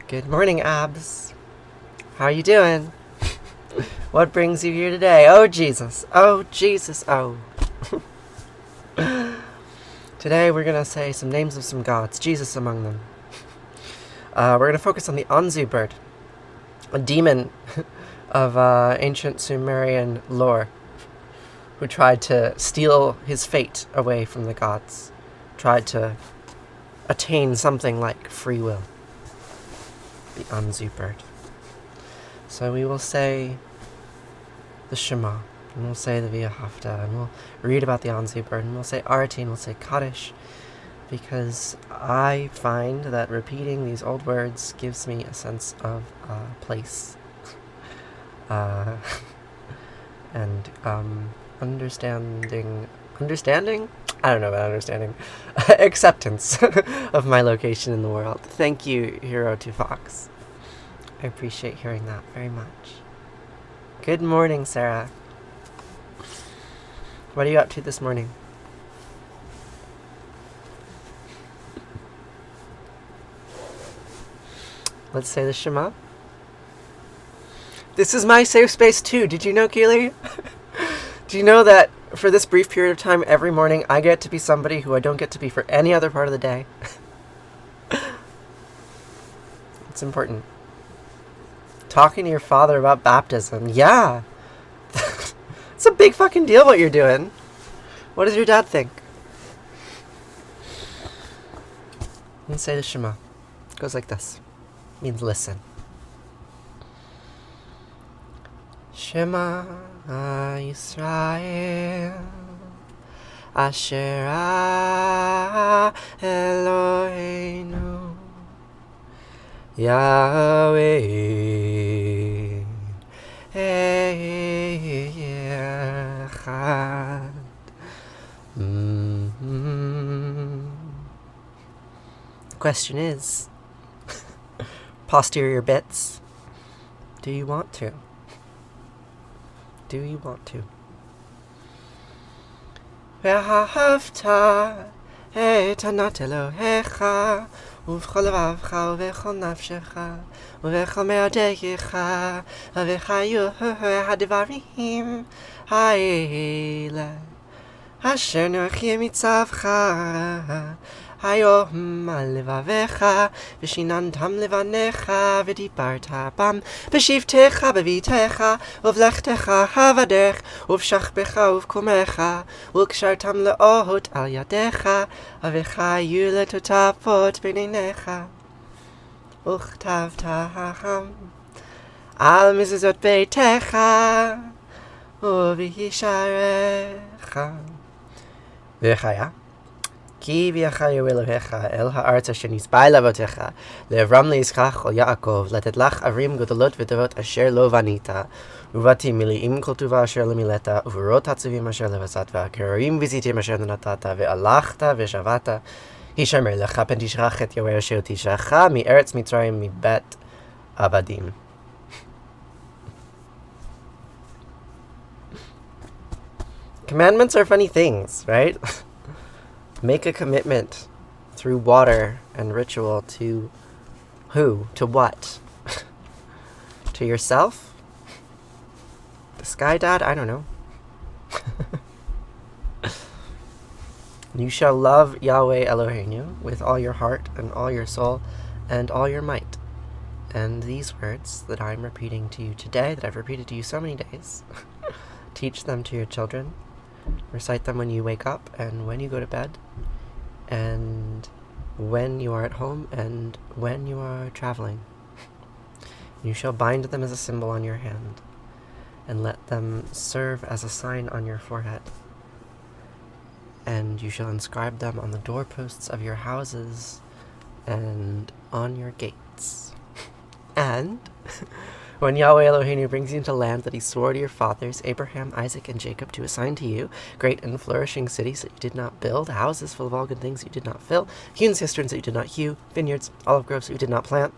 Good morning, Abs. How are you doing? What brings you here today? Oh, Jesus. Oh, Jesus. Oh. Today we're going to say some names of some gods, Jesus among them. We're going to focus on the Anzu bird, a demon of ancient Sumerian lore, who tried to steal his fate away from the gods, tried to attain something like free will. The Anzu bird. So we will say the Shema, and we'll say the Vahafta, and we'll read about the Anzu bird, and we'll say Arati, and we'll say Kaddish, because I find that repeating these old words gives me a sense of place, and understanding? I don't know about understanding. Acceptance of my location in the world. Thank you, Hero to Fox. I appreciate hearing that very much. Good morning, Sarah. What are you up to this morning? Let's say the Shema. This is my safe space too. Did you know, Keely? Do you know that for this brief period of time every morning I get to be somebody who I don't get to be for any other part of the day? It's important. Talking to your father about baptism. Yeah. It's a big fucking deal what you're doing. What does your dad think? Let's say the Shema. It goes like this. It means listen. Shema Yisrael Asher Eloheinu Yahweh Echad. The question is, posterior bits, do you want to? Do you want to? Vahafta et anat Elohecha ובכל לבבך ובכל נפשך ובכל מאודיך וחיו הדברים האלה אשר נורחים מצווך היום על לבביך ושיננתם לבניך ודיברת בם בשבתך בביתך ובלכתך בדרך ובשכבך ובקומך וקשרתם לאות על ידיך וחיו לטוטפות בין עיניך וכתבתם על מזוזות ביתך ובישעריך וחיה כי ויחיו אלוהיך אל הארץ אשר נשבע לאבותיך לאברהם ליצחק וליעקב לתת לך ערים גדולות וטובות אשר לא בנית ובתים מלאים כל טובה אשר לא מילאת ובארות עצובים אשר לבצעת וכרמים וזיתים אשר לא נתת והלכת ושבת הישמר לך פן תשכח את יהוה אשר הוציאך מארץ מצרים מבית עבדים. Commandments are funny things, right? Make a commitment through water and ritual to who? To what? To yourself? The sky dad? I don't know. You shall love Yahweh Eloheinu with all your heart and all your soul and all your might. And these words that I'm repeating to you today, that I've repeated to you so many days, teach them to your children. Recite them when you wake up and when you go to bed, and when you are at home and when you are traveling. You shall bind them as a symbol on your hand, and let them serve as a sign on your forehead. And you shall inscribe them on the doorposts of your houses and on your gates. And when Yahweh Eloheinu brings you into land that he swore to your fathers, Abraham, Isaac, and Jacob, to assign to you, great and flourishing cities that you did not build, houses full of all good things that you did not fill, hewn cisterns that you did not hew, vineyards, olive groves that you did not plant,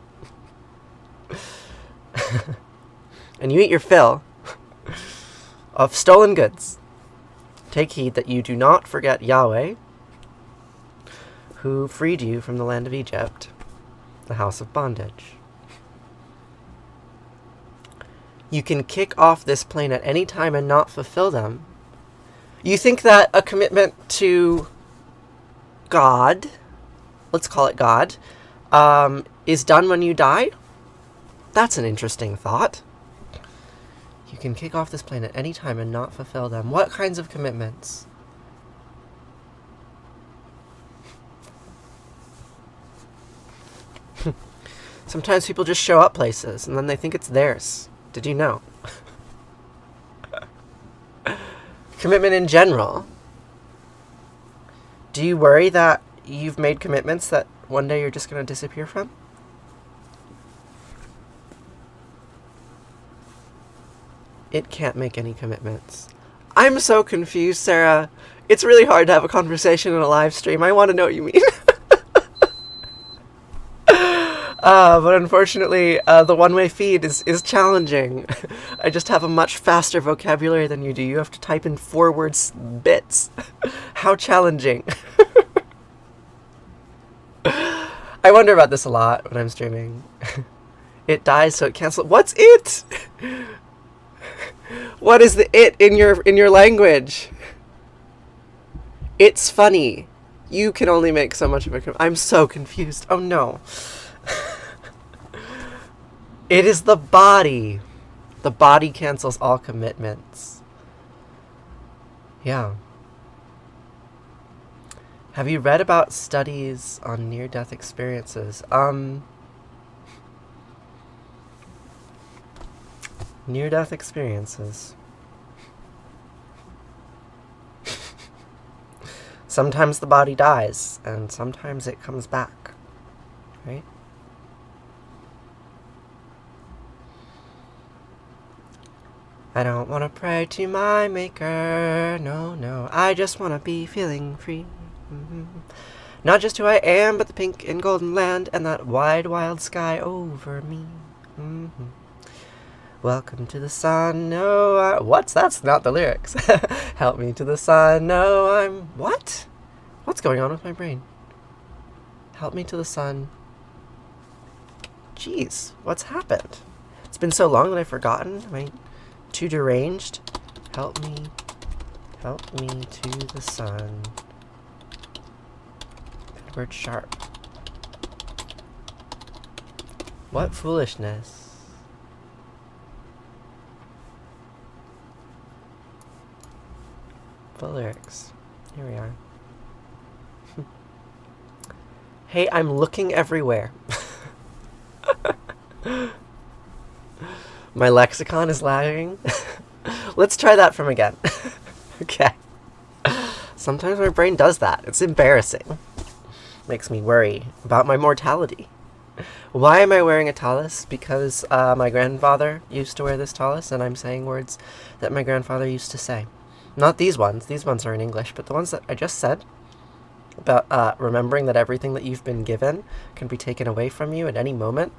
and you eat your fill of stolen goods, take heed that you do not forget Yahweh, who freed you from the land of Egypt, the house of bondage. You can kick off this plane at any time and not fulfill them. You think that a commitment to God, let's call it God, is done when you die? That's an interesting thought. You can kick off this plane at any time and not fulfill them. What kinds of commitments? Sometimes people just show up places and then they think it's theirs. Did you know? Commitment in general. Do you worry that you've made commitments that one day you're just going to disappear from? It can't make any commitments. I'm so confused, Sarah. It's really hard to have a conversation in a live stream. I want to know what you mean. But unfortunately, the one-way feed is challenging. I just have a much faster vocabulary than you do. You have to type in 4 words bits. How challenging. I wonder about this a lot when I'm streaming. It dies, so it cancels. What's it? What is the it in your language? It's funny. You can only make so much of a... I'm so confused. Oh no. It is the body. The body cancels all commitments. Yeah. Have you read about studies on near-death experiences? Near-death experiences. Sometimes the body dies, and sometimes it comes back. Right? I don't want to pray to my maker, no, no. I just want to be feeling free. Mm-hmm. Not just who I am, but the pink and golden land and that wide, wild sky over me. Mm-hmm. Welcome to the sun, no, what's that's not the lyrics. Help me to the sun, no, I'm... What? What's going on with my brain? Help me to the sun. Jeez, what's happened? It's been so long that I've forgotten. Am I too deranged? Help me to the sun. Edward Sharp. What foolishness. The lyrics. Here we are. Hey, I'm looking everywhere. My lexicon is lagging. Let's try that from again. Okay. Sometimes my brain does that. It's embarrassing. Makes me worry about my mortality. Why am I wearing a tallis? Because my grandfather used to wear this tallis, and I'm saying words that my grandfather used to say. Not these ones. These ones are in English, but the ones that I just said about remembering that everything that you've been given can be taken away from you at any moment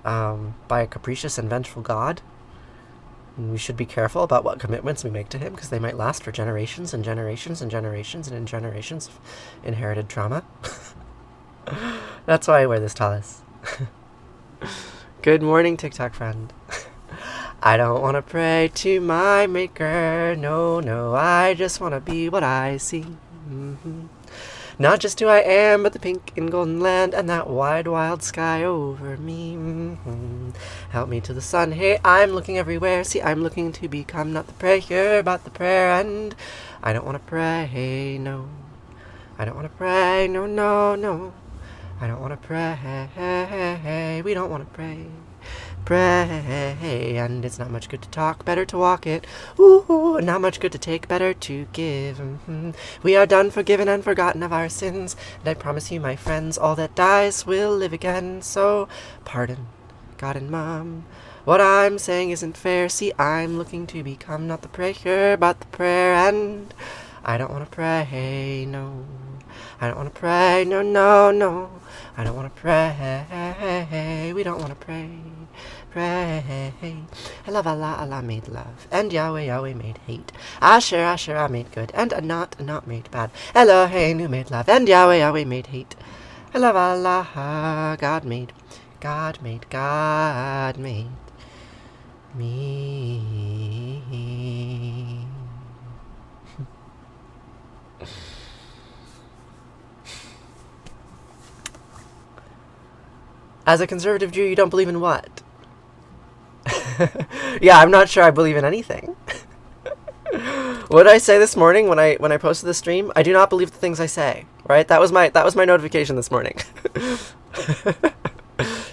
by a capricious and vengeful God. And we should be careful about what commitments we make to him, because they might last for generations and generations and generations and generations of inherited trauma. That's why I wear this tallis. Good morning, TikTok friend. I don't want to pray to my maker, no, no, I just want to be what I see. Mm-hmm. Not just who I am, but the pink and golden land and that wide, wild sky over me. Mm-hmm. Help me to the sun. Hey, I'm looking everywhere. See, I'm looking to become not the prayer, but the prayer. And I don't want to pray, no. I don't want to pray, no, no, no. I don't want to pray. We don't want to pray. Pray, and it's not much good to talk, better to walk it. Ooh, not much good to take, better to give. Mm-hmm. We are done, forgiven, and forgotten of our sins. And I promise you, my friends, all that dies will live again. So, pardon, God and Mom. What I'm saying isn't fair. See, I'm looking to become not the prayer, but the prayer. And I don't want to pray, no. I don't want to pray, no, no, no. I don't want to pray. We don't want to pray. Pray. Allah made love, and Yahweh made hate. Asher made good, and Anat made bad. Eloheinu made love, and Yahweh made hate. Allah, God made. me. As a conservative Jew, you don't believe in what? Yeah, I'm not sure I believe in anything. What did I say this morning when I posted the stream? I do not believe the things I say. Right? That was my notification this morning.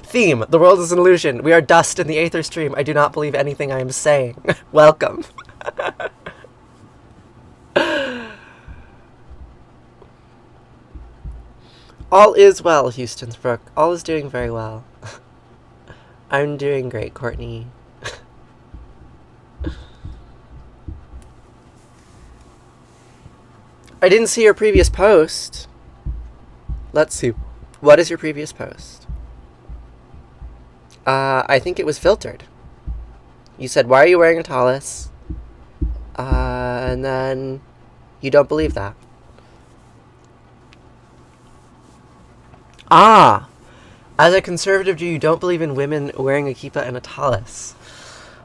Theme: the world is an illusion. We are dust in the aether stream. I do not believe anything I am saying. Welcome. All is well, Houstonsbrook. All is doing very well. I'm doing great, Courtney. I didn't see your previous post. Let's see. What is your previous post? I think it was filtered. You said, why are you wearing a tallis? And then you don't believe that. Ah! As a conservative Jew, you don't believe in women wearing a kippah and a tallis.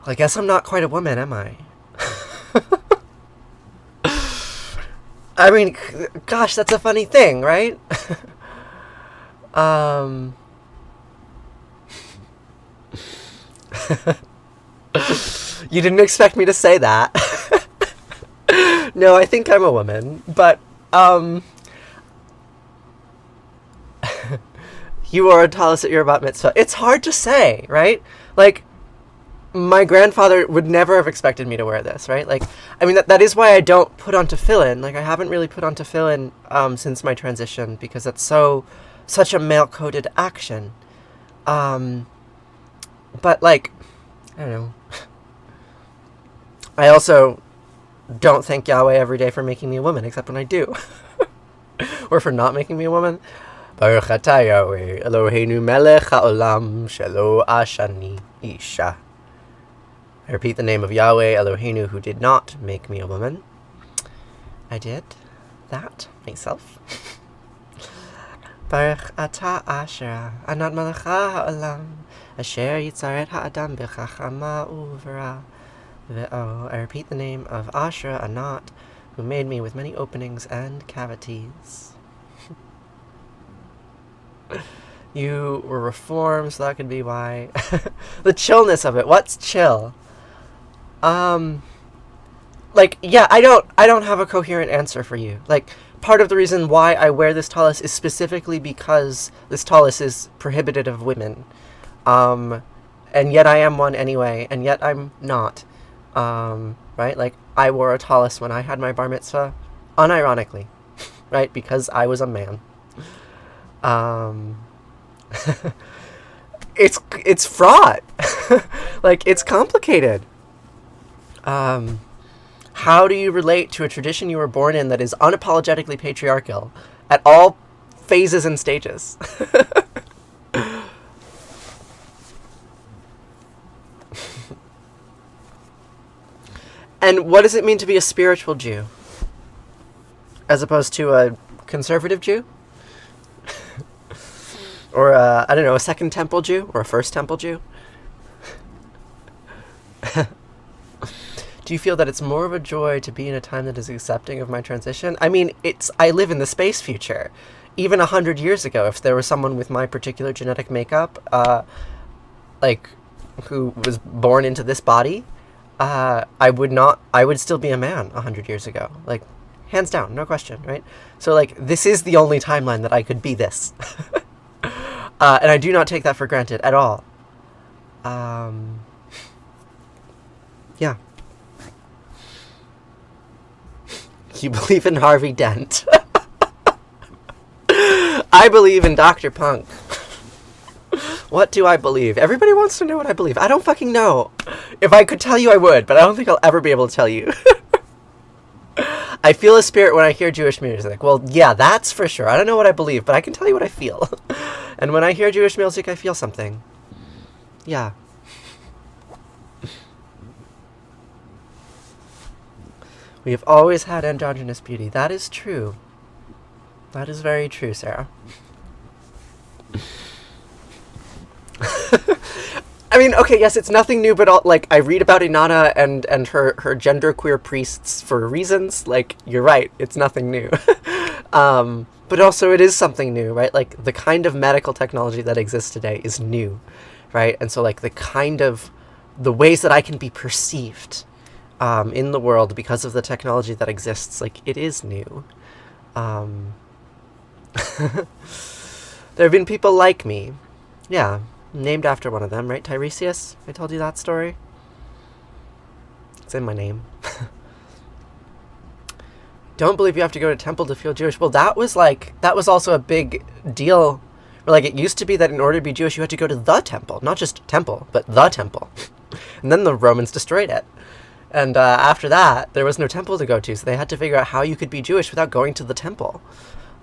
Well, I guess I'm not quite a woman, am I? I mean, gosh, that's a funny thing, right? You didn't expect me to say that. No, I think I'm a woman, but, you wore a tallis at your bat mitzvah. It's hard to say, right? Like, my grandfather would never have expected me to wear this, right? Like, I mean, that is why I don't put on tefillin. Like, I haven't really put on tefillin since my transition, because it's such a male-coded action. But, like, I don't know. I also don't thank Yahweh every day for making me a woman, except when I do. Or for not making me a woman. Baruch atah Yahweh, Eloheinu melech haolam, shelo ashani isha. I repeat the name of Yahweh Eloheinu, who did not make me a woman. I did that myself. Baruch atah Asherah, anat melecha ha'olam, asher yitzaret ha'adam b'chachama u'v'ra. I repeat the name of Asherah, Anat, who made me with many openings and cavities. You were reformed, so that could be why. The chillness of it. What's chill? Like, yeah, I don't have a coherent answer for you. Like, part of the reason why I wear this tallis is specifically because this tallis is prohibited of women. And yet I am one anyway, and yet I'm not. Right? Like, I wore a tallis when I had my bar mitzvah, unironically, right? Because I was a man. It's fraught. Like, it's complicated. How do you relate to a tradition you were born in that is unapologetically patriarchal at all phases and stages? And what does it mean to be a spiritual Jew? As opposed to a conservative Jew? Or I don't know, a second temple Jew? Or a first temple Jew? Do you feel that it's more of a joy to be in a time that is accepting of my transition? I mean, I live in the space future. Even 100 years ago, if there was someone with my particular genetic makeup, like, who was born into this body, I would still be a man 100 years ago. Like, hands down, no question, right? So, like, this is the only timeline that I could be this. And I do not take that for granted at all. Yeah. You believe in Harvey Dent. I believe in Dr. Punk. What do I believe? Everybody wants to know what I believe. I don't fucking know. If I could tell you, I would, but I don't think I'll ever be able to tell you. I feel a spirit when I hear Jewish music. Well, yeah, that's for sure. I don't know what I believe, but I can tell you what I feel. And when I hear Jewish music, I feel something. Yeah. We have always had androgynous beauty. That is true. That is very true, Sarah. I mean, okay, yes, it's nothing new, but like, I read about Inanna and her genderqueer priests for reasons. Like, you're right, it's nothing new. But also it is something new, right? Like, the kind of medical technology that exists today is new, right? And so, like, the ways that I can be perceived in the world because of the technology that exists, like, it is new. There have been people like me. Yeah, named after one of them, right? Tiresias? I told you that story? It's in my name. Don't believe you have to go to temple to feel Jewish. Well, that was also a big deal. Where, like, it used to be that in order to be Jewish, you had to go to the temple. Not just temple, but the temple. And then the Romans destroyed it. And after that, there was no temple to go to, so they had to figure out how you could be Jewish without going to the temple.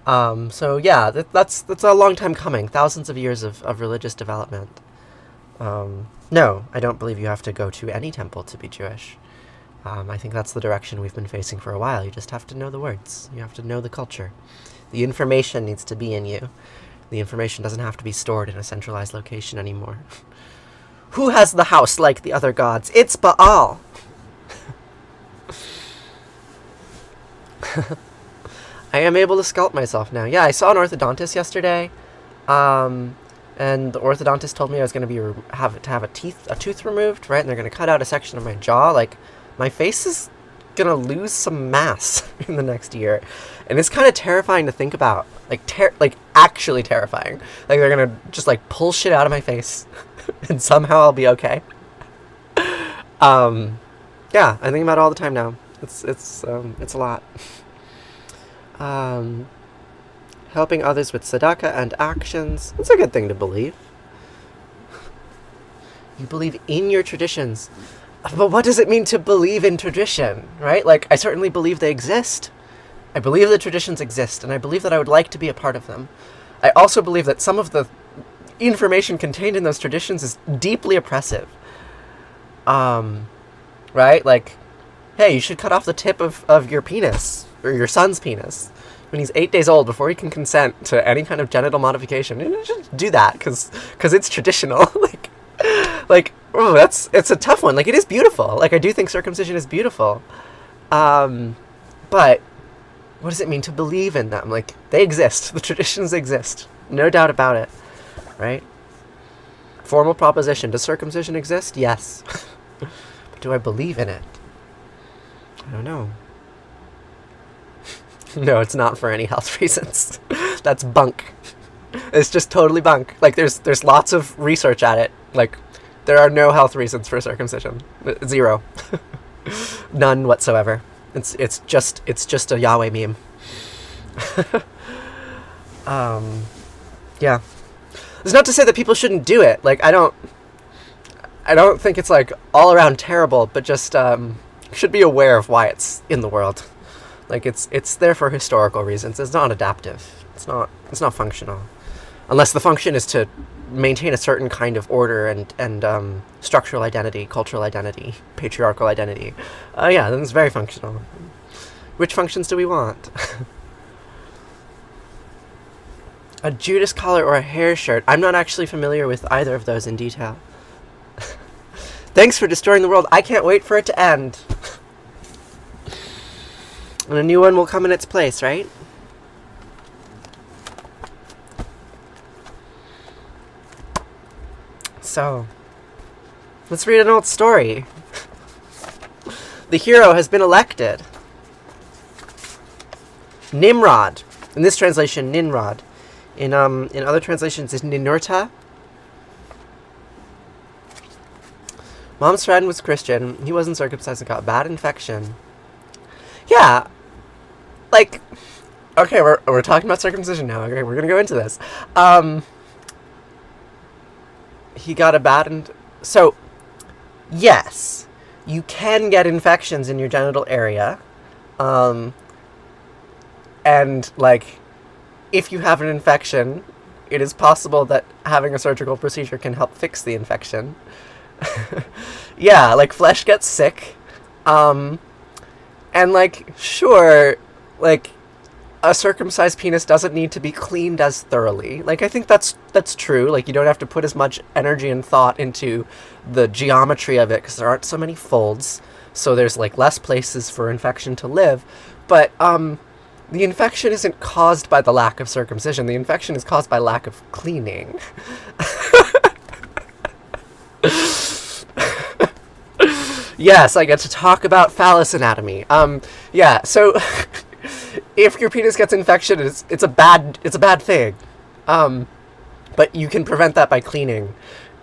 So yeah, that's a long time coming. Thousands of years of religious development. No, I don't believe you have to go to any temple to be Jewish. I think that's the direction we've been facing for a while. You just have to know the words. You have to know the culture. The information needs to be in you. The information doesn't have to be stored in a centralized location anymore. Who has the house like the other gods? It's Baal! I am able to sculpt myself now. Yeah, I saw an orthodontist yesterday. And the orthodontist told me I was going to have a tooth removed, right? And they're going to cut out a section of my jaw. Like, my face is going to lose some mass in the next year. And it's kind of terrifying to think about. Like, actually terrifying. Like, they're going to just, like, pull shit out of my face. And somehow I'll be okay. Yeah, I think about it all the time now. It's a lot. Helping others with tzedakah and actions. It's a good thing to believe. You believe in your traditions. But what does it mean to believe in tradition, right? Like, I certainly believe they exist. I believe that traditions exist, and I believe that I would like to be a part of them. I also believe that some of the information contained in those traditions is deeply oppressive. Right? Like, hey, you should cut off the tip of your penis, or your son's penis, when he's 8 days old before he can consent to any kind of genital modification. You just do that, because it's traditional. Oh, it's a tough one. Like, it is beautiful. Like, I do think circumcision is beautiful. But what does it mean to believe in them? Like, they exist. The traditions exist. No doubt about it. Right? Formal proposition. Does circumcision exist? Yes. But do I believe in it? I don't know. No, it's not for any health reasons. That's bunk. It's just totally bunk. Like, there's lots of research at it. Like, there are no health reasons for circumcision. Zero. None whatsoever. It's just a Yahweh meme. Yeah. It's not to say that people shouldn't do it. Like, I don't think it's, like, all around terrible, but just should be aware of why it's in the world. Like, it's there for historical reasons. It's not adaptive. It's not functional. Unless the function is to maintain a certain kind of order and structural identity, cultural identity, patriarchal identity. Yeah, then it's very functional. Which functions do we want? A Judas collar or a hair shirt. I'm not actually familiar with either of those in detail. Thanks for destroying the world. I can't wait for it to end. And a new one will come in its place, right? So, let's read an old story. The hero has been elected. Nimrod. In this translation, Ninrod. In other translations, it's Ninurta. Mom's friend was Christian. He wasn't circumcised and got a bad infection. Yeah. Like, okay, we're talking about circumcision now. Okay, we're gonna go into this. He got a bad so, yes, you can get infections in your genital area. And, like, if you have an infection, it is possible that having a surgical procedure can help fix the infection. Yeah, like, flesh gets sick. And, like, sure, like, a circumcised penis doesn't need to be cleaned as thoroughly. Like, I think that's true. Like, you don't have to put as much energy and thought into the geometry of it because there aren't so many folds, so there's like less places for infection to live. But the infection isn't caused by the lack of circumcision. The infection is caused by lack of cleaning. Yes, I get to talk about phallus anatomy. Yeah, so if your penis gets infection, it's a bad thing. But you can prevent that by cleaning.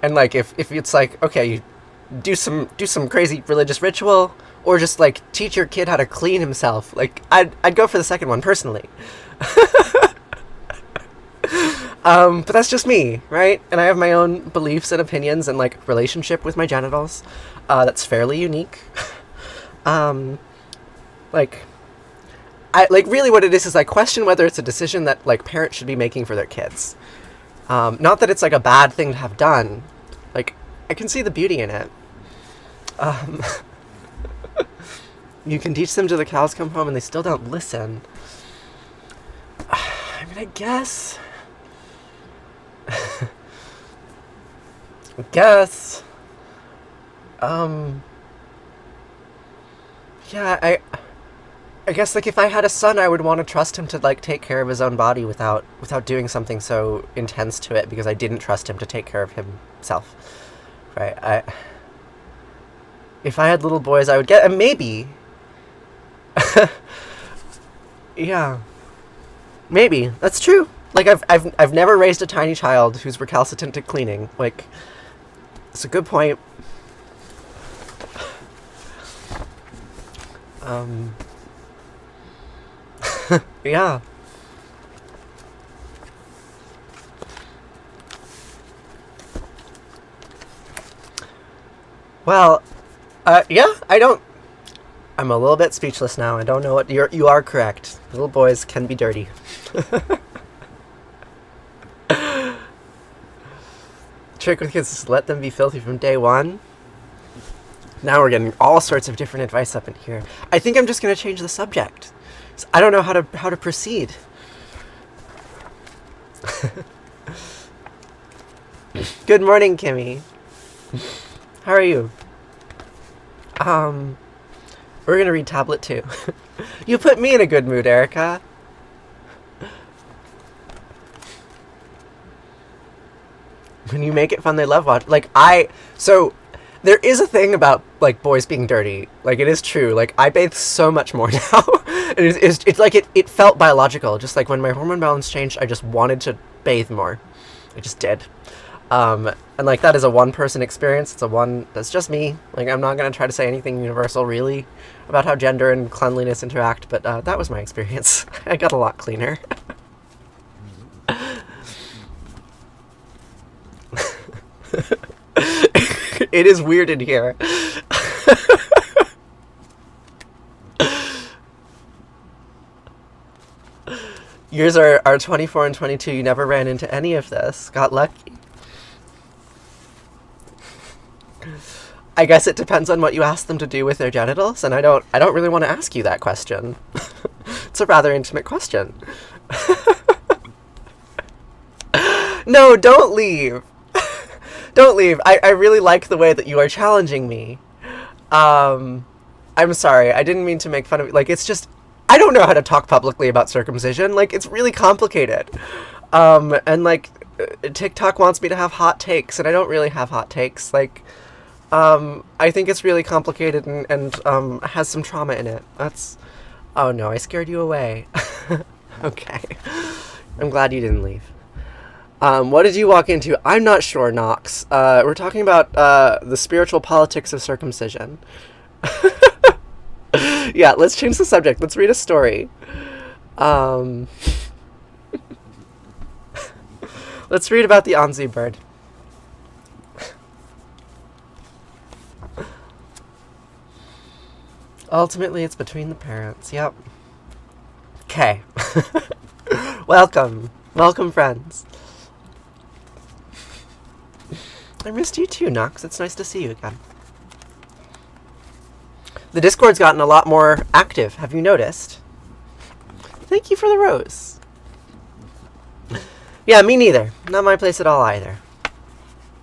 And like if it's like, okay, you do some crazy religious ritual, or just like teach your kid how to clean himself. Like I'd go for the second one personally. But that's just me, right? And I have my own beliefs and opinions and like relationship with my genitals. That's fairly unique. Like, I like really what it is I question whether it's a decision that like parents should be making for their kids. Not that it's like a bad thing to have done. Like, I can see the beauty in it. You can teach them till the cows come home and they still don't listen. I mean, I guess. Yeah, I guess like if I had a son, I would want to trust him to like take care of his own body without doing something so intense to it because I didn't trust him to take care of himself. Right? If I had little boys, I would get, and maybe yeah. Maybe. That's true. Like I've never raised a tiny child who's recalcitrant to cleaning. Like, it's a good point. Yeah. Well, yeah, I'm a little bit speechless now. I don't know what you are correct. Little boys can be dirty. Trick with kids is let them be filthy from day one. Now we're getting all sorts of different advice up in here. I think I'm just going to change the subject. I don't know how to proceed. Good morning, Kimmy. How are you? We're going to read Tablet 2. You put me in a good mood, Erica. When you make it fun, they love watch. Like, so there is a thing about like boys being dirty. Like, it is true. Like, I bathe so much more now. It's like it felt biological. Just like when my hormone balance changed, I just wanted to bathe more. I just did. And like that is a one-person experience. That's just me. Like, I'm not gonna try to say anything universal really about how gender and cleanliness interact. But that was my experience. I got a lot cleaner. It is weird in here. Yours are 24 and 22. You never ran into any of this. Got lucky. I guess it depends on what you ask them to do with their genitals, and I don't really want to ask you that question. It's a rather intimate question. No, don't leave. Don't leave. I really like the way that you are challenging me. I'm sorry. I didn't mean to make fun of you. Like, it's just, I don't know how to talk publicly about circumcision. Like, it's really complicated. And like, TikTok wants me to have hot takes, and I don't really have hot takes. Like, I think it's really complicated and has some trauma in it. Oh no, I scared you away. Okay. I'm glad you didn't leave. What did you walk into? I'm not sure, Knox. We're talking about the spiritual politics of circumcision. Yeah, let's change the subject. Let's read a story. Let's read about the Anzu bird. Ultimately, it's between the parents. Yep. Okay. Welcome, friends. I missed you too, Knox. It's nice to see you again. The Discord's gotten a lot more active. Have you noticed? Thank you for the rose. Yeah, me neither. Not my place at all either.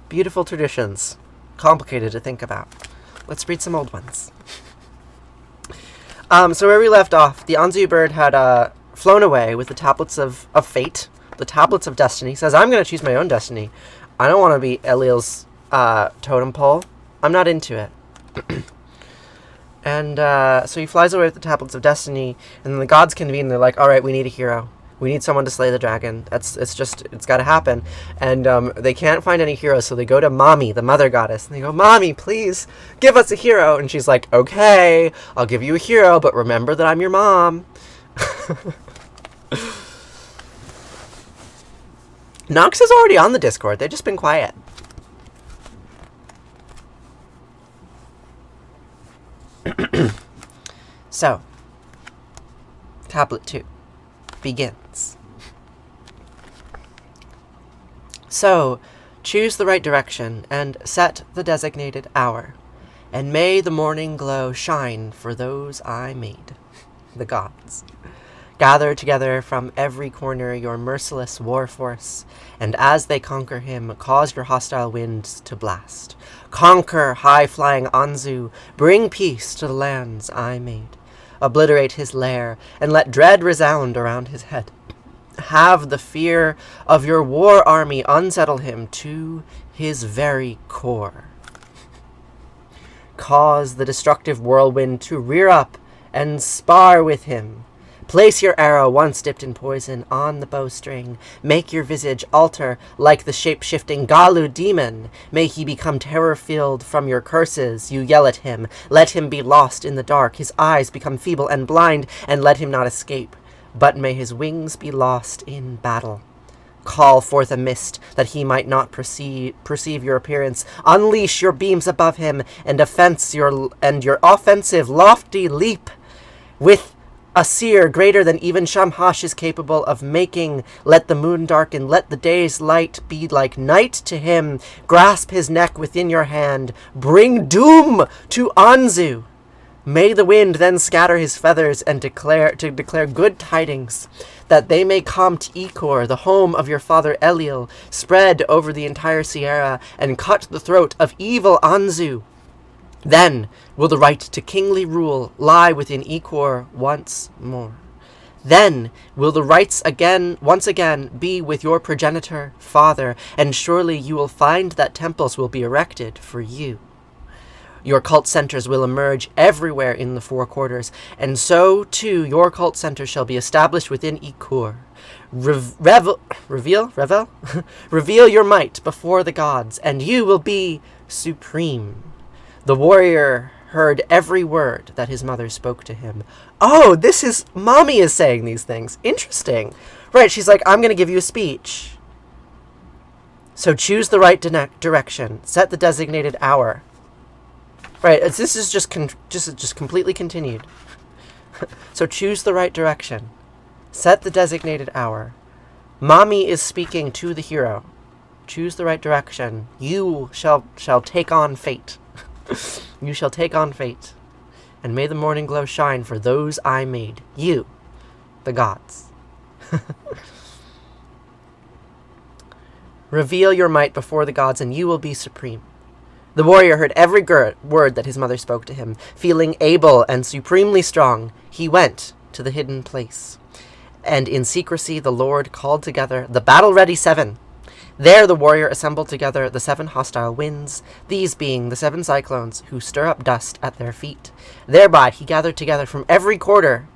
Beautiful traditions. Complicated to think about. Let's read some old ones. So where we left off, the Anzu bird had flown away with the tablets of fate, the tablets of destiny. Says, I'm going to choose my own destiny. I don't want to be Eliel's totem pole. I'm not into it. And so he flies away with the tablets of destiny, and then the gods convene. They're like, all right, we need a hero. We need someone to slay the dragon. It's got to happen. And they can't find any heroes, so they go to Mommy, the mother goddess. And they go, Mommy, please, give us a hero. And she's like, okay, I'll give you a hero, but remember that I'm your mom. Nox is already on the Discord. They've just been quiet. So, Tablet 2 begins. So, choose the right direction and set the designated hour, and may the morning glow shine for those I made, the gods. Gather together from every corner your merciless war force, and as they conquer him, cause your hostile winds to blast. Conquer high-flying Anzu, bring peace to the lands I made. Obliterate his lair, and let dread resound around his head. Have the fear of your war army unsettle him to his very core. Cause the destructive whirlwind to rear up and spar with him. Place your arrow, once dipped in poison, on the bowstring. Make your visage alter like the shape-shifting Galu demon. May he become terror-filled from your curses. You yell at him. Let him be lost in the dark. His eyes become feeble and blind, and let him not escape. But may his wings be lost in battle. Call forth a mist, that he might not perceive your appearance. Unleash your beams above him, and your offensive lofty leap. With a seer greater than even Shamhash is capable of making. Let the moon darken, let the day's light be like night to him. Grasp his neck within your hand. Bring doom to Anzu. May the wind then scatter his feathers and declare good tidings, that they may come to Ikor, the home of your father Eliel, spread over the entire Sierra, and cut the throat of evil Anzu. Then will the right to kingly rule lie within Ikor once more. Then will the rights once again be with your progenitor, father, and surely you will find that temples will be erected for you. Your cult centers will emerge everywhere in the four quarters, and so, too, your cult center shall be established within Ikor. Reveal your might before the gods, and you will be supreme. The warrior heard every word that his mother spoke to him. Oh, Mommy is saying these things. Interesting. Right, she's like, I'm going to give you a speech. So choose the right direction. Set the designated hour. Right, this is just completely continued. So choose the right direction. Set the designated hour. Mommy is speaking to the hero. Choose the right direction. You shall take on fate. You shall take on fate, and may the morning glow shine for those I made, you, the gods. Reveal your might before the gods, and you will be supreme. The warrior heard every word that his mother spoke to him. Feeling able and supremely strong, he went to the hidden place. And in secrecy the Lord called together the battle-ready 7. There the warrior assembled together the 7 hostile winds, these being the 7 cyclones who stir up dust at their feet. Thereby he gathered together from every quarter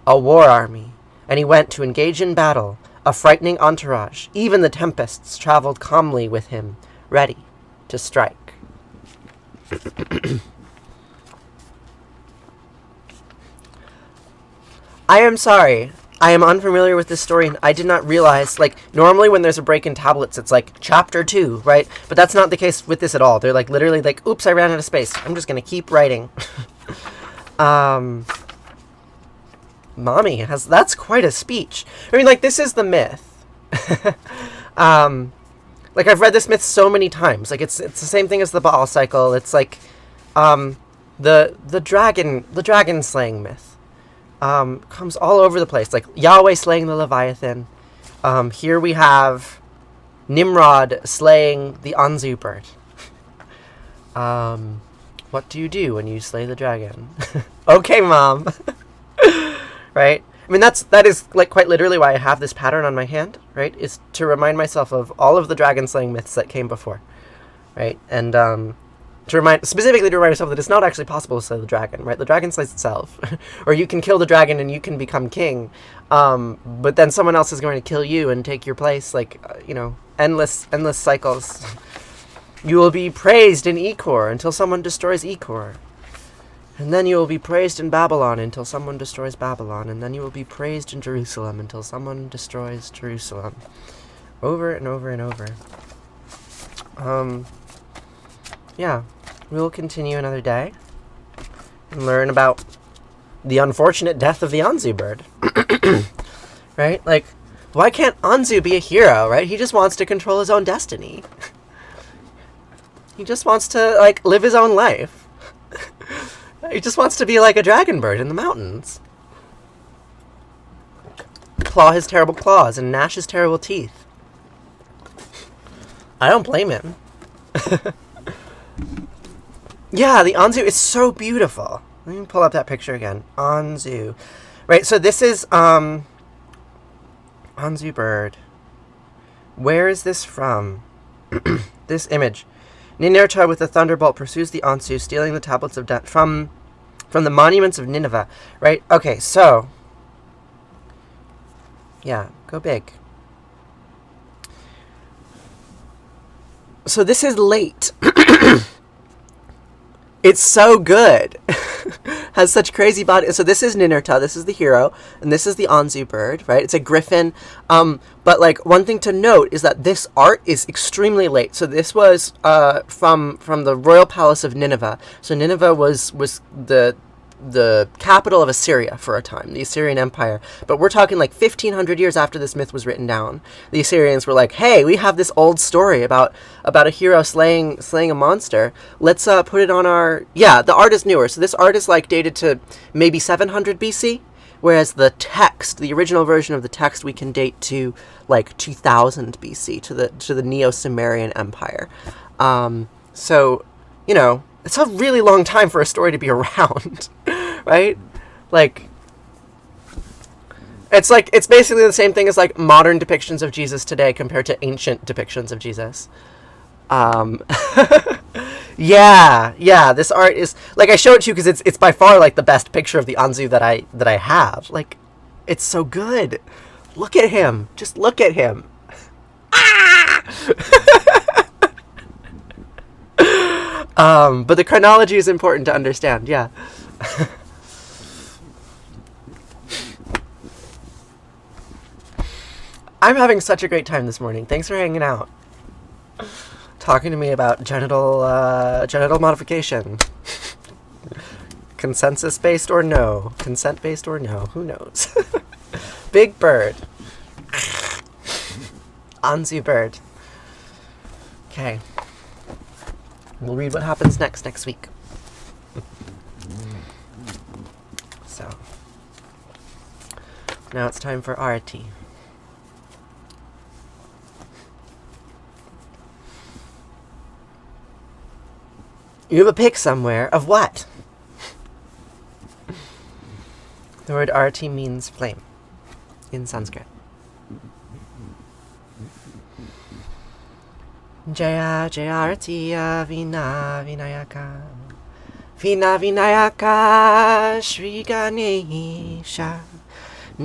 a war army, and he went to engage in battle, a frightening entourage. Even the tempests traveled calmly with him, ready to strike. I am sorry. I am unfamiliar with this story, and I did not realize, normally when there's a break in tablets, it's chapter 2, right? But that's not the case with this at all. They're literally oops, I ran out of space. I'm just going to keep writing. Mommy that's quite a speech. I mean, this is the myth. I've read this myth so many times. It's the same thing as the Baal cycle. It's the dragon slaying myth. comes all over the place, like Yahweh slaying the Leviathan. Here we have Nimrod slaying the Anzu bird. What do you do when you slay the dragon? Okay, Mom. Right? I mean, that is like quite literally why I have this pattern on my hand, right? Is to remind myself of all of the dragon slaying myths that came before, right? And specifically to remind myself that it's not actually possible to slay the dragon, right? The dragon slays itself, or you can kill the dragon and you can become king, but then someone else is going to kill you and take your place, like endless cycles. You will be praised in Echor until someone destroys Echor. And then you will be praised in Babylon until someone destroys Babylon. And then you will be praised in Jerusalem until someone destroys Jerusalem. Over and over and over. Yeah. We will continue another day. And learn about the unfortunate death of the Anzu bird. Right? Like, why can't Anzu be a hero, right? He just wants to control his own destiny. He just wants to, like, live his own life. He just wants to be like a dragon bird in the mountains. Claw his terrible claws and gnash his terrible teeth. I don't blame him. Yeah, the Anzu is so beautiful. Let me pull up that picture again. Anzu. Right, so this is, Anzu bird. Where is this from? This image. Ninurta with a thunderbolt pursues the Anzu, stealing the tablets of death from the monuments of Nineveh. Right? Okay, so. Yeah, go big. So this is late. It's so good. Has such crazy body. So this is Ninurta, this is the hero, and this is the Anzu bird, right? It's a griffin. But like one thing to note is that this art is extremely late. So this was from the royal palace of Nineveh. So Nineveh was the capital of Assyria for a time, the Assyrian Empire. But we're talking like 1,500 years after this myth was written down. The Assyrians were like, hey, we have this old story about a hero slaying a monster. Let's put it on our... Yeah, the art is newer. So this art is like dated to maybe 700 BC, whereas the text, the original version of the text, we can date to like 2000 BC, to the Neo-Sumerian Empire. So, it's a really long time for a story to be around, right? Like, it's basically the same thing as like modern depictions of Jesus today compared to ancient depictions of Jesus. Yeah, this art is, like, I show it to you because it's by far like the best picture of the Anzu that I have. Like, it's so good. Look at him. Just look at him. Ah! But the chronology is important to understand, yeah. I'm having such a great time this morning. Thanks for hanging out. Talking to me about genital modification. Consensus-based or no? Consent-based or no? Who knows? Big bird. Anzu bird. Okay. We'll read what happens next week. So, now it's time for Arati. You have a pic somewhere of what? The word Arati means flame in Sanskrit. Jaya Jaya Arati Vina Vinayaka Vina Vinayaka Shri Ganesha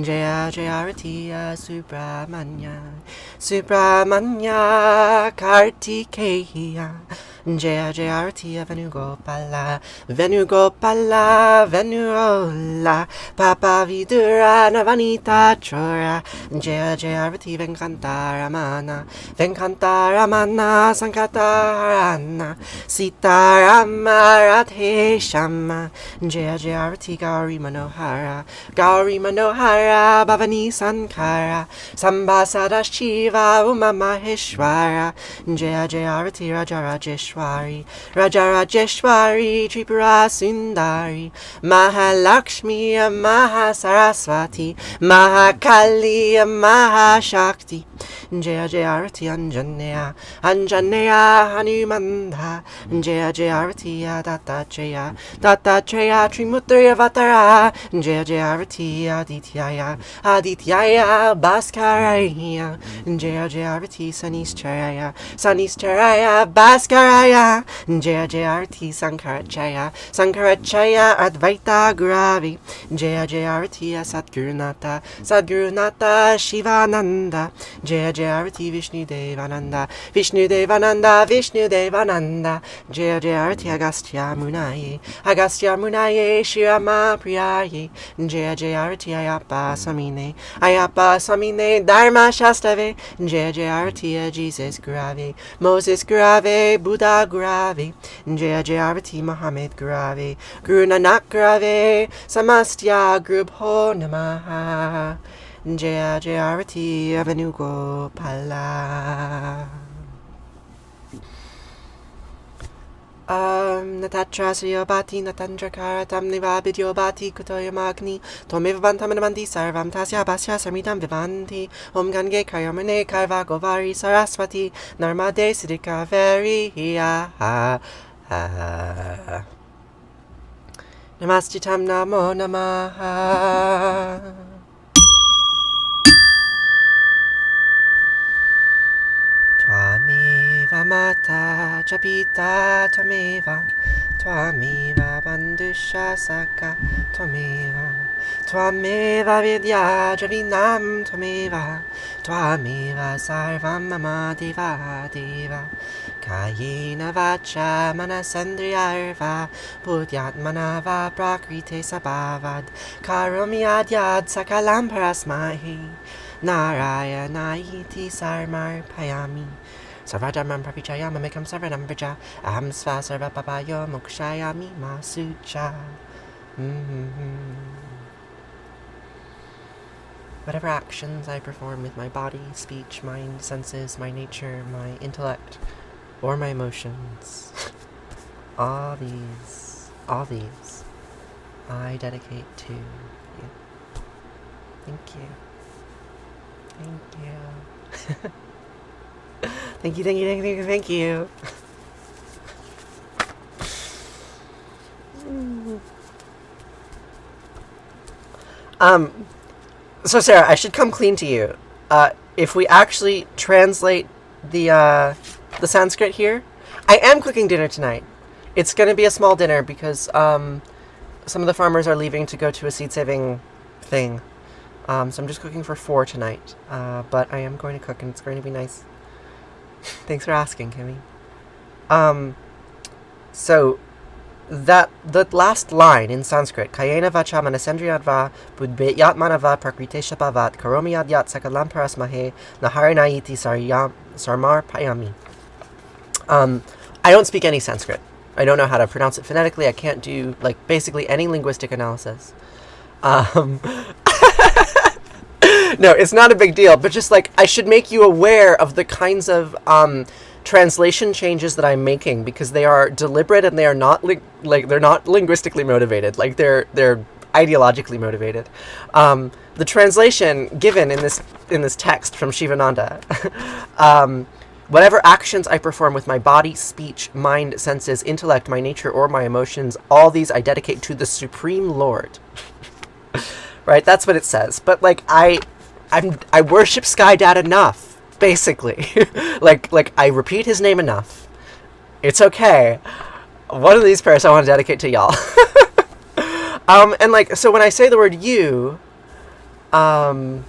Jaya Jaya Arati Subramanya Subramanya Kartikeya Jaya Jaya Arati Venugopala Venugopala Venuola Papa Vidura Navanita Chora Jaya Jaya Arati Venkantaramana Venkantaramana Sankatarana Sitaramaratte Shama Jaya Jaya Arati Gauri Manohara Gauri Manohara Shankara Bhavani Sankara Sambhasada Shiva Uma Maheshwara Jaya Jaya Arati Raja Rajeshwari Raja Rajeshwari Tripura Sundari Mahalakshmi Mahasaraswati Mahakali Mahashakti Jaya Jaya Arati Anjaneya Anjaneya Hanumanda Jaya Jaya Arati Dattatreya Dattatreya Trimutraya Vatara Jaya Jaya Arati Adityaya Adityaya Bhaskaraya Jaya Jaya Arati Sanistaraya Sanistaraya Bhaskaraya Jaya Jaya Arati Sankarachaya Sankarachaya Advaita Guravi Jaya Jaya Arati Sadgurunata Sadgurunata Shivananda Jaya Jaya Arati Vishnu Devananda Vishnu Devananda Vishnu Devananda Jaya Jaya Arati Agastya Munaye Agastya Munaye Shirama Priyaye Jaya Jaya Arati Ayappa Samine Dharma Shastave Jaya Jaya Arati Jesus Gurave Moses Gurave Buddha Gurave Jaya Jaya Arati Muhammad Gurave Guru Nanak Gurave Samastya Grubho Namaha Jaya Jaya Arati Avanugopala Natatra Sriyobhati Natandrakara Tamniva Vidyobhati Kutoya Magni Tomev Bantamanamandi Sarvam Tasya Basya Samidam Vivanti Om Gange Kayamane Kaiva Govari Saraswati Narmade Siddhika Veri Namastitam Namo Namaha Tvameva Mata Japita Tvameva Bandusha Saka Tvameva Vidya Javinam Tvameva Sarvam Mama Deva Kayena Vacha Manasandriyarva Buddhyatmanava Prakrite Sabhavad Karomi Adyad Sakalam Parasmahi Narayana iti sarmar payami Sarvadharmam pravichaya mamekam sarvanam vraja Aham sva sarva papayo mokshayami masucha. Whatever actions I perform with my body, speech, mind, senses, my nature, my intellect, or my emotions, all these, I dedicate to you. Thank you. Thank you. Thank you. So Sarah, I should come clean to you. If we actually translate the Sanskrit here, I am cooking dinner tonight. It's going to be a small dinner because some of the farmers are leaving to go to a seed saving thing. So I'm just cooking for 4 tonight. But I am going to cook and it's going to be nice. Thanks for asking, Kimmy. So that the last line in Sanskrit, Kayena vacha manasendriyadva budbeyatmanava prakrite shapavat karomi yadyat sakalam parasmahe naharinayiti sarmar payami. I don't speak any Sanskrit. I don't know how to pronounce it phonetically. I can't do basically any linguistic analysis. No, it's not a big deal, but just I should make you aware of the kinds of translation changes that I'm making because they are deliberate and they are not they're not linguistically motivated. They're ideologically motivated. The translation given in this text from Shivananda, whatever actions I perform with my body, speech, mind, senses, intellect, my nature, or my emotions, all these I dedicate to the Supreme Lord. Right? That's what it says. But I worship Sky Dad enough, basically. I repeat his name enough. It's okay. One of these prayers I want to dedicate to y'all. So when I say the word you, I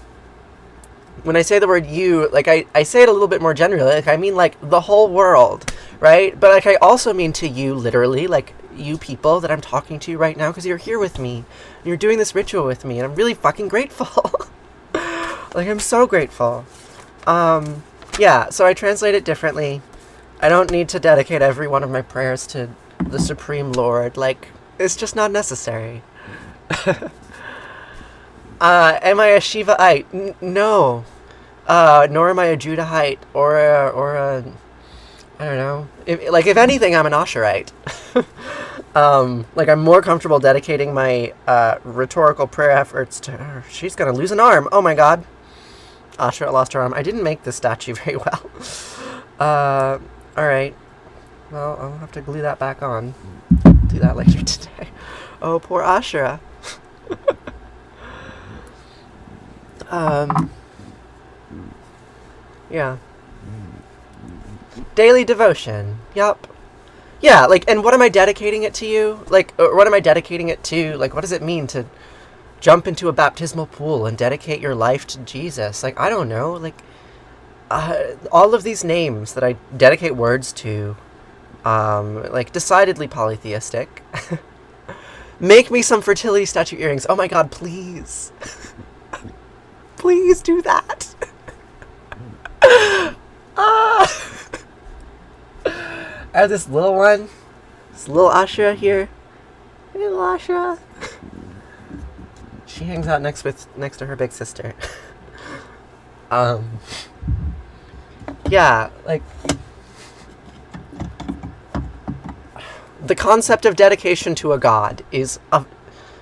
say it a little bit more generally. I mean the whole world, right? But I also mean to you, literally, you people that I'm talking to right now, because you're here with me. You're doing this ritual with me, and I'm really fucking grateful. I'm so grateful. Yeah, so I translate it differently. I don't need to dedicate every one of my prayers to the Supreme Lord. It's just not necessary. Am I a Shivaite? No. Nor am I a Judahite or a I don't know. If anything, I'm an Asherite. I'm more comfortable dedicating my rhetorical prayer efforts to her. She's gonna lose an arm. Oh my god. Asherah lost her arm. I didn't make this statue very well. Alright. Well, I'll have to glue that back on. Do that later today. Oh, poor Asherah. Yeah. Daily devotion. Yup. Yeah, and what am I dedicating it to you? Or what am I dedicating it to? What does it mean to jump into a baptismal pool and dedicate your life to Jesus? I don't know. All of these names that I dedicate words to, decidedly polytheistic. Make me some fertility statue earrings. Oh my god, please. Please do that. I have this little one. This little Asherah here. Little Asherah. She hangs out next to her big sister. Yeah, the concept of dedication to a god is a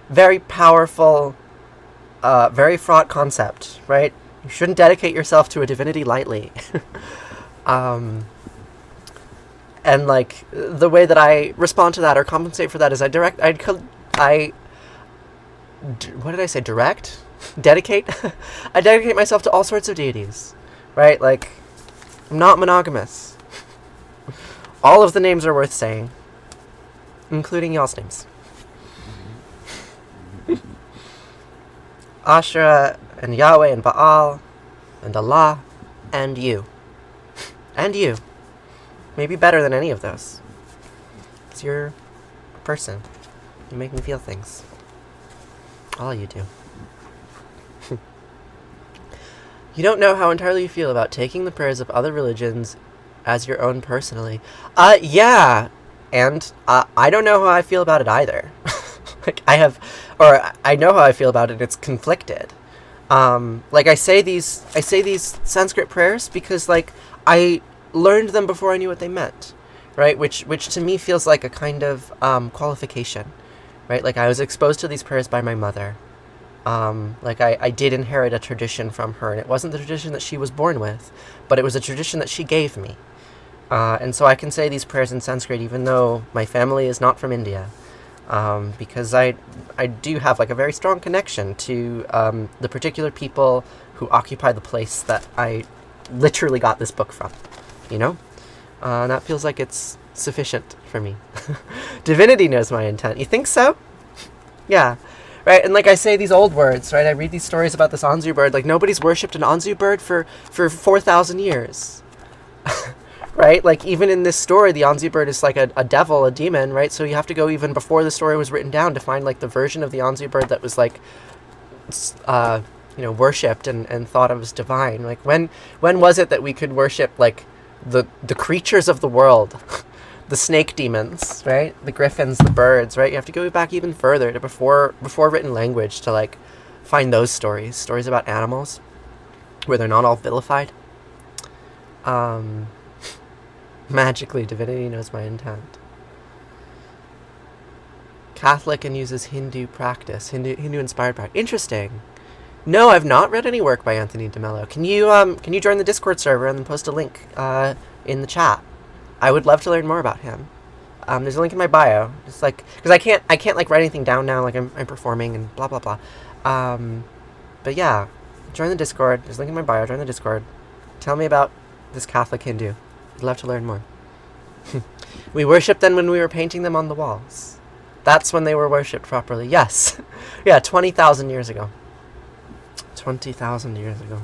very powerful, very fraught concept, right? You shouldn't dedicate yourself to a divinity lightly. And the way that I respond to that or compensate for that is what did I say? Dedicate? I dedicate myself to all sorts of deities, right? I'm not monogamous. All of the names are worth saying, including y'all's names. Asherah and Yahweh and Baal and Allah and you. And you. Maybe better than any of those. Because you're a person. You make me feel things. All you do. You don't know how entirely you feel about taking the prayers of other religions as your own personally. Yeah. And I don't know how I feel about it either. I know how I feel about it. It's conflicted. I say these Sanskrit prayers because I learned them before I knew what they meant, right? Which to me feels like a kind of qualification, right? I was exposed to these prayers by my mother. I did inherit a tradition from her, and it wasn't the tradition that she was born with, but it was a tradition that she gave me. And so I can say these prayers in Sanskrit even though my family is not from India, because I do have a very strong connection to the particular people who occupy the place that I literally got this book from. And that feels like it's sufficient for me. Divinity knows my intent. You think so? Yeah. Right, and I say these old words, right? I read these stories about this Anzu bird. Nobody's worshipped an Anzu bird for 4,000 years. Right? Even in this story, the Anzu bird is a devil, a demon, right? So you have to go even before the story was written down to find the version of the Anzu bird that was worshipped and thought of as divine. When was it that we could worship the creatures of the world? The snake demons, right? The griffins, the birds, right? You have to go back even further to before written language to find those stories about animals where they're not all vilified. Magically, divinity knows my intent. Catholic and uses Hindu practice, Hindu inspired practice. Interesting. No, I've not read any work by Anthony DeMello. Can you join the Discord server and then post a link in the chat? I would love to learn more about him. There's a link in my bio. It's because I can't write anything down now. I'm performing and blah blah blah. But yeah, join the Discord. There's a link in my bio. Join the Discord. Tell me about this Catholic Hindu. I'd love to learn more. We worshipped them when we were painting them on the walls. That's when they were worshipped properly. Yes. Yeah, 20,000 years ago. 20,000 years ago.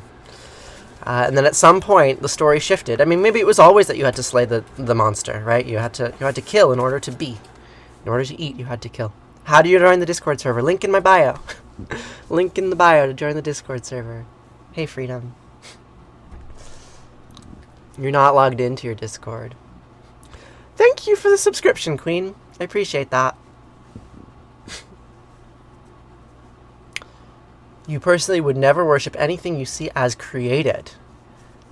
And then at some point, the story shifted. I mean, maybe it was always that you had to slay the monster, right? You had to kill in order to be. In order to eat, you had to kill. How do you join the Discord server? Link in my bio. Link in the bio to join the Discord server. Hey, Freedom. You're not logged into your Discord. Thank you for the subscription, Queen. I appreciate that. You personally would never worship anything you see as created.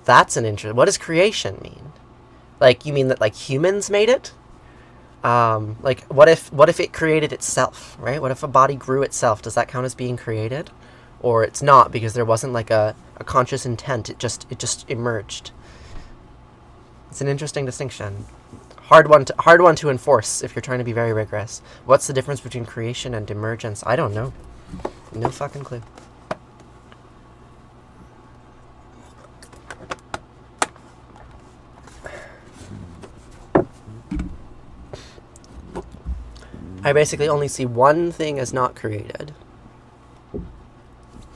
That's an interest. What does creation mean? Like, you mean that like humans made it? Like what if it created itself, right? What if a body grew itself? Does that count as being created? Or it's not because there wasn't like a conscious intent. It just emerged. It's an interesting distinction. Hard one to enforce if you're trying to be very rigorous. What's the difference between creation and emergence? I don't know. No fucking clue. I basically only see one thing as not created.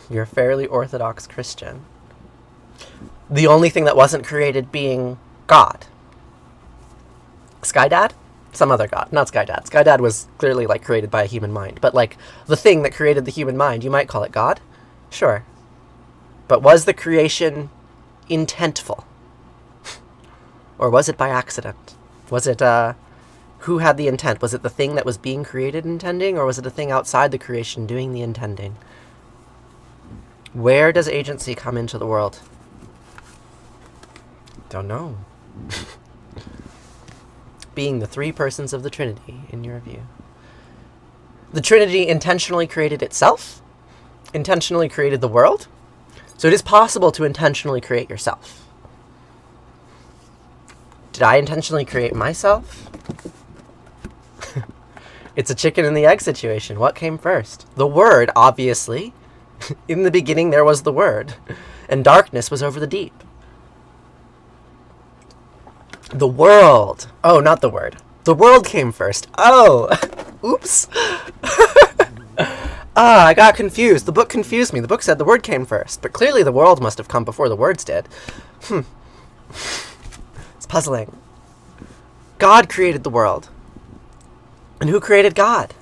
You're a fairly orthodox Christian. The only thing that wasn't created being God. Skydad? Some other god, not Skydad. Skydad was clearly like created by a human mind, but like the thing that created the human mind, you might call it God? Sure. But was the creation intentful? Or was it by accident? Was it, who had the intent? Was it the thing that was being created intending, or was it a thing outside the creation doing the intending? Where does agency come into the world? Don't know. Being the three persons of the Trinity, in your view. The Trinity intentionally created itself, intentionally created the world, so it is possible to intentionally create yourself. Did I intentionally create myself? It's a chicken and the egg situation. What came first? The Word, obviously. In the beginning there was the Word, and darkness was over the deep. The world. Oh, not the Word. The world came first. Oh, oops. I got confused. The book confused me. The book said the Word came first, but clearly the world must have come before the words did. It's puzzling. God created the world. And who created God?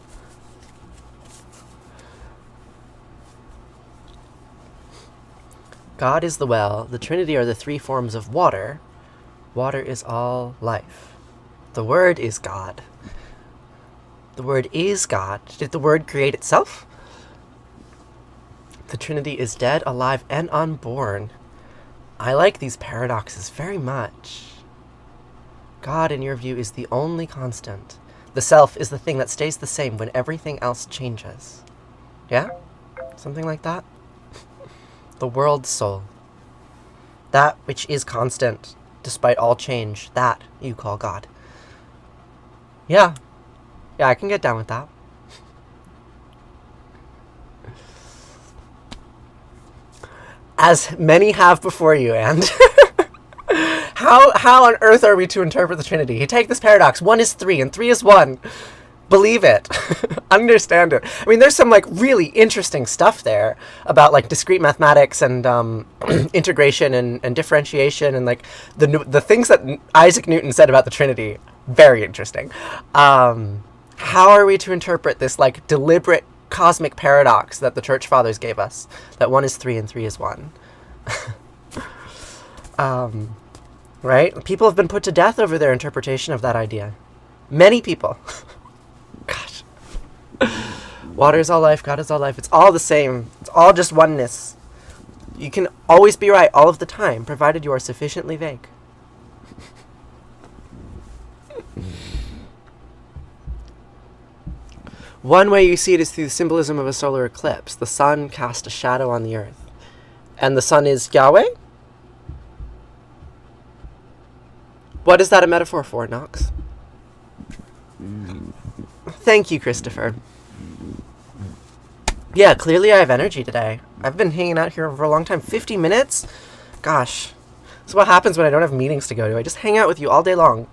God is the well. The Trinity are the three forms of water. Water is all life. The Word is God. The Word is God. Did the Word create itself? The Trinity is dead, alive, and unborn. I like these paradoxes very much. God, in your view, is the only constant. The self is the thing that stays the same when everything else changes. Yeah? Something like that? The world soul. That which is constant, despite all change, that you call God. Yeah. Yeah, I can get down with that. As many have before you, and how on earth are we to interpret the Trinity? You take this paradox, 1 is 3 and 3 is 1. Believe it. Understand it. I mean, there's some like really interesting stuff there about like discrete mathematics and integration and differentiation and like the things that Isaac Newton said about the Trinity. Very interesting. How are we to interpret this like deliberate cosmic paradox that the Church Fathers gave us? That 1 is 3 and 3 is 1. Right? People have been put to death over their interpretation of that idea. Many people. Gosh. Water is all life, God is all life. It's all the same. It's all just oneness. You can always be right all of the time, provided you are sufficiently vague. One way you see it is through the symbolism of a solar eclipse. The sun cast a shadow on the earth. And the sun is Yahweh? What is that a metaphor for, Knox? Thank you, Christopher. Yeah, clearly I have energy today. I've been hanging out here for a long time. 50 minutes? Gosh. That's what happens when I don't have meetings to go to. I just hang out with you all day long.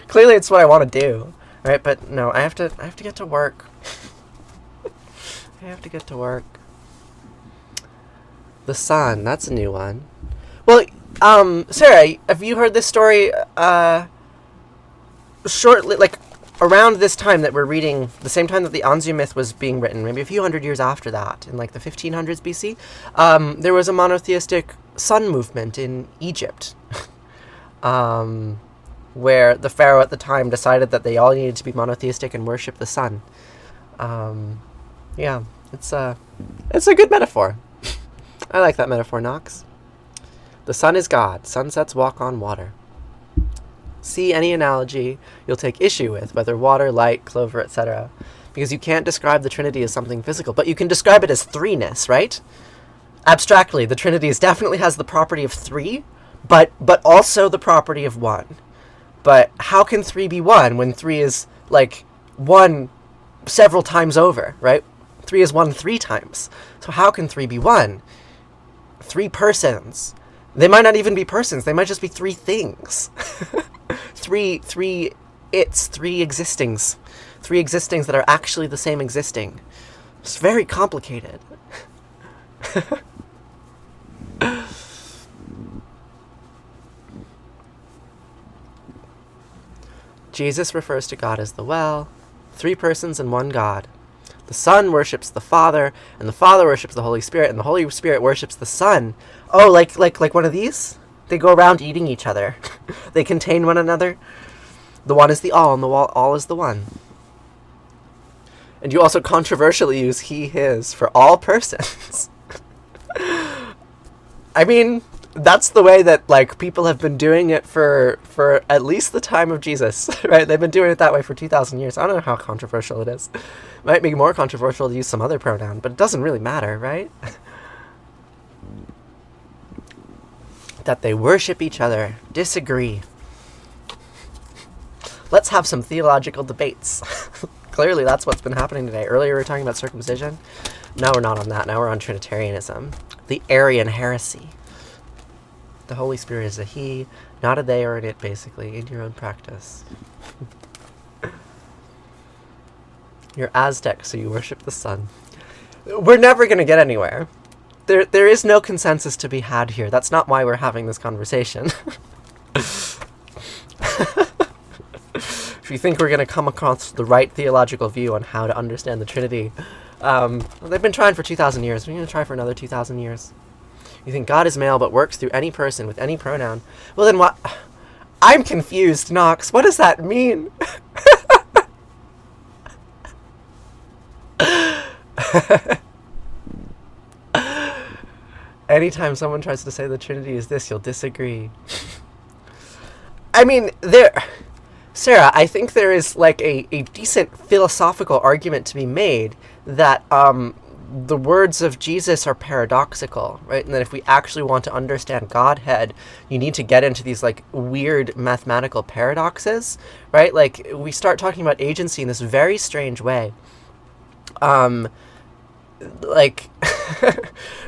Clearly it's what I want to do. Right? But no, I have to get to work. I have to get to work. The sun, that's a new one. Well, Sarah, have you heard this story, shortly, like, around this time that we're reading, the same time that the Anzu myth was being written, maybe a few hundred years after that, in, like, the 1500s BC, there was a monotheistic sun movement in Egypt, where the pharaoh at the time decided that they all needed to be monotheistic and worship the sun. Yeah, It's a good metaphor. I like that metaphor, Knox. The sun is God. Sunsets walk on water. See any analogy you'll take issue with, whether water, light, clover, etc. Because you can't describe the Trinity as something physical, but you can describe it as threeness, right? Abstractly, the Trinity definitely has the property of three, but also the property of one. But how can three be one when three is like one several times over, right? Three is one 3 times. So how can three be one? 3 persons. They might not even be persons. They might just be 3 things. three existings. 3 existings that are actually the same existing. It's very complicated. Jesus refers to God as the well, 3 persons and 1 God. The Son worships the Father, and the Father worships the Holy Spirit, and the Holy Spirit worships the Son. Oh, like one of these? They go around eating each other. They contain one another. The one is the all, and the all is the one. And you also controversially use he, his for all persons. I mean, that's the way that like people have been doing it for at least the time of Jesus, right? They've been doing it that way for 2,000 years. I don't know how controversial it is. It might be more controversial to use some other pronoun, but it doesn't really matter, right? That they worship each other, disagree. Let's have some theological debates. Clearly that's what's been happening today. Earlier we were talking about circumcision. Now we're not on that. Now we're on Trinitarianism. The Arian heresy. The Holy Spirit is a he, not a they or an it, basically, in your own practice. You're Aztec, so you worship the sun. We're never going to get anywhere. There is no consensus to be had here. That's not why we're having this conversation. If you think we're going to come across the right theological view on how to understand the Trinity, they've been trying for 2,000 years. We're going to try for another 2,000 years. You think God is male but works through any person with any pronoun. Well, then what? I'm confused, Knox. What does that mean? Anytime someone tries to say the Trinity is this, you'll disagree. I mean, Sarah, I think there is like a decent philosophical argument to be made that the words of Jesus are paradoxical, right? And that if we actually want to understand Godhead, you need to get into these like weird mathematical paradoxes, right? Like we start talking about agency in this very strange way. Like,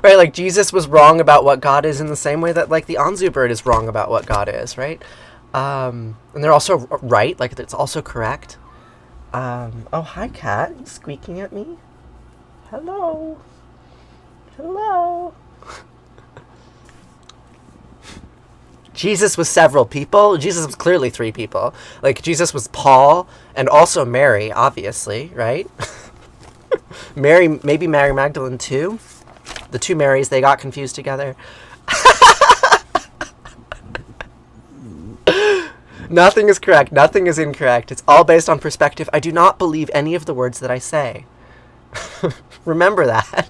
right, like Jesus was wrong about what God is in the same way that like the Anzu bird is wrong about what God is, right? And they're also right, like it's also correct. Oh, hi, cat. You squeaking at me? Hello. Hello. Jesus was several people. Jesus was clearly 3 people. Like, Jesus was Paul and also Mary, obviously, right? Mary, maybe Mary Magdalene too. The 2 Marys, they got confused together. Nothing is correct. Nothing is incorrect. It's all based on perspective. I do not believe any of the words that I say. Remember that.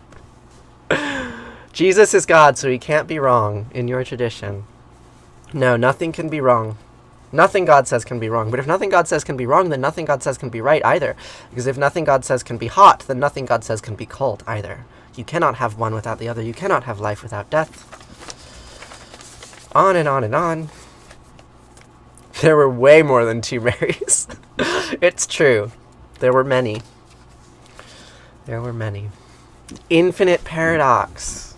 Jesus is God, so he can't be wrong in your tradition. No, nothing can be wrong. Nothing God says can be wrong. But if nothing God says can be wrong, then nothing God says can be right either. Because if nothing God says can be hot, then nothing God says can be cold either. You cannot have one without the other. You cannot have life without death. On and on and on. There were way more than 2 Marys. It's true. There were many. There were many. Infinite paradox.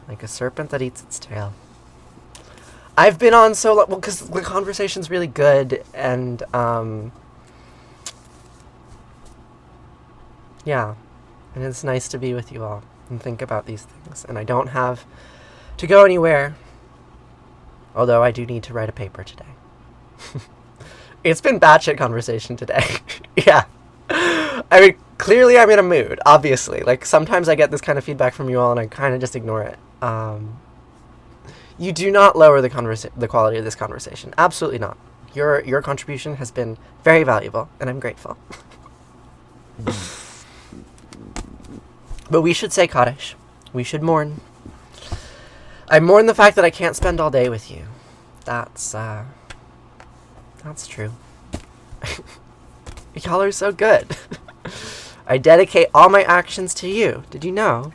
Like a serpent that eats its tail. I've been on so long, well, because the conversation's really good, and, yeah, and it's nice to be with you all and think about these things, and I don't have to go anywhere, although I do need to write a paper today. It's been batshit conversation today. Yeah. I mean, clearly I'm in a mood, obviously. Like, sometimes I get this kind of feedback from you all, and I kind of just ignore it. You do not lower the quality of this conversation. Absolutely not. Your contribution has been very valuable, and I'm grateful. But we should say Kaddish. We should mourn. I mourn the fact that I can't spend all day with you. That's true. Y'all are so good. I dedicate all my actions to you. Did you know?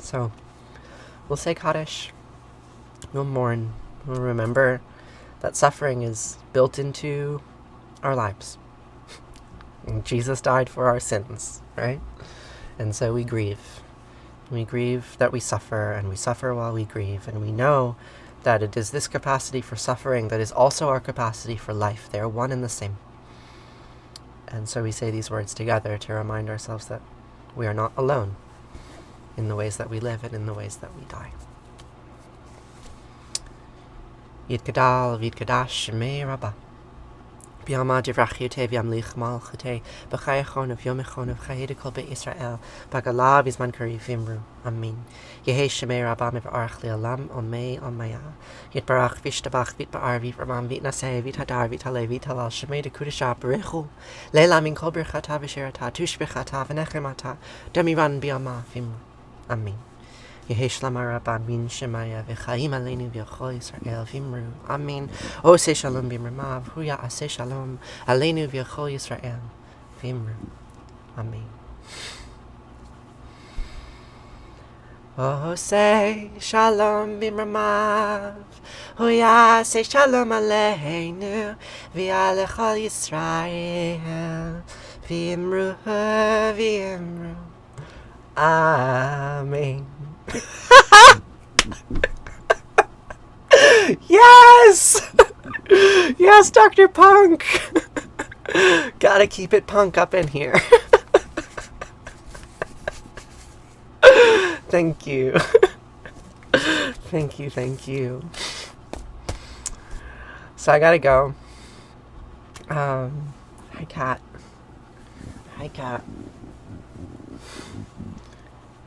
So, we'll say Kaddish. We'll mourn. We'll remember that suffering is built into our lives. And Jesus died for our sins, right? And so we grieve. We grieve that we suffer, and we suffer while we grieve. And we know that it is this capacity for suffering that is also our capacity for life. They are one and the same. And so we say these words together to remind ourselves that we are not alone in the ways that we live and in the ways that we die. Yitgadal v'yitgadash Shema Rabbah. B'yama divrachiyotei v'yamlich malchutei b'chayachon v'yomechon v'chayede kol be'Yisrael b'gala b'zman kariv v'imru. Amen. Yehei Shema Rabbah mevarach li'olam omei omaya. Yitbarach v'yishtabach v'yitba'ar v'yitramam v'yitnaseh v'yithadar v'yithaleh v'yithalal Shema dekudesha b'rechu leila min kol birchata v'sherata tushbechata v'nechemata demiran b'yama v'imru. Amen. Yehei Shlama Rabbah min Shemaya v'chaim aleinu v'yochol Yisrael v'imru. Amen. Oseh shalom b'mramav huya aseh shalom aleinu v'yochol Yisrael v'imru. Amen. Oseh shalom b'mramav huya aseh shalom aleinu v'yalechol Yisrael v'imru v'imru. Amen. Yes! Yes, Dr. Punk! Gotta keep it punk up in here. Thank you. Thank you. So I gotta go. Hi, Kat.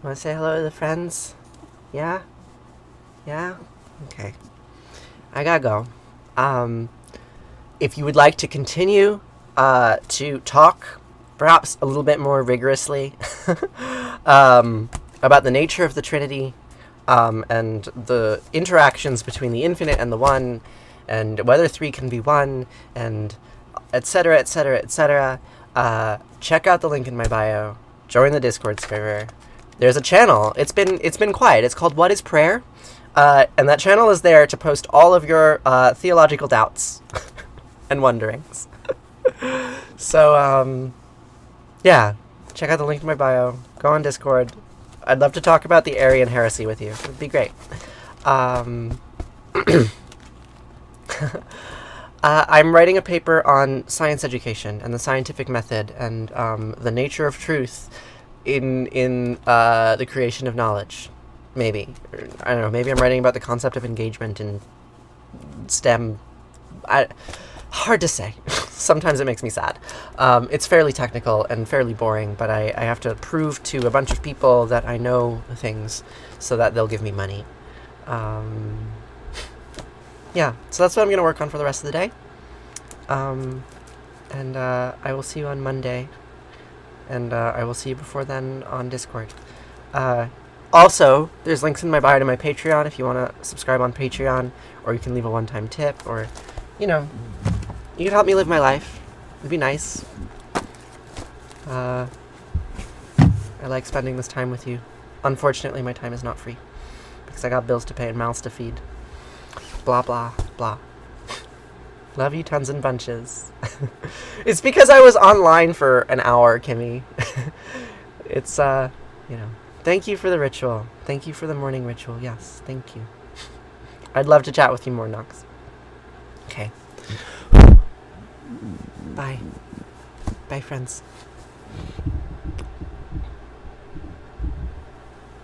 Want to say hello to the friends? Yeah? Okay. I gotta go. If you would like to continue to talk, perhaps a little bit more rigorously, about the nature of the Trinity, and the interactions between the infinite and the one, and whether three can be one, and etc., check out the link in my bio. Join the Discord server. There's a channel. It's been quiet. It's called What is Prayer? And that channel is there to post all of your theological doubts and wonderings. So, yeah. Check out the link in my bio. Go on Discord. I'd love to talk about the Arian heresy with you. It would be great. I'm writing a paper on science education and the scientific method and the nature of truth in the creation of knowledge. Maybe. I don't know. Maybe I'm writing about the concept of engagement in STEM. Hard to say. Sometimes it makes me sad. It's fairly technical and fairly boring, but I have to prove to a bunch of people that I know things so that they'll give me money. Yeah, so that's what I'm going to work on for the rest of the day. And I will see you on Monday. And I will see you before then on Discord. Also, there's links in my bio to my Patreon if you want to subscribe on Patreon, or you can leave a one-time tip, or, you know, you can help me live my life. It'd be nice. I like spending this time with you. Unfortunately, my time is not free, because I got bills to pay and mouths to feed. Blah, blah, blah. Love you tons and bunches. It's because I was online for an hour, Kimmy. It's, you know. Thank you for the ritual. Thank you for the morning ritual. Yes, thank you. I'd love to chat with you more, Knox. Okay. Bye. Bye, friends.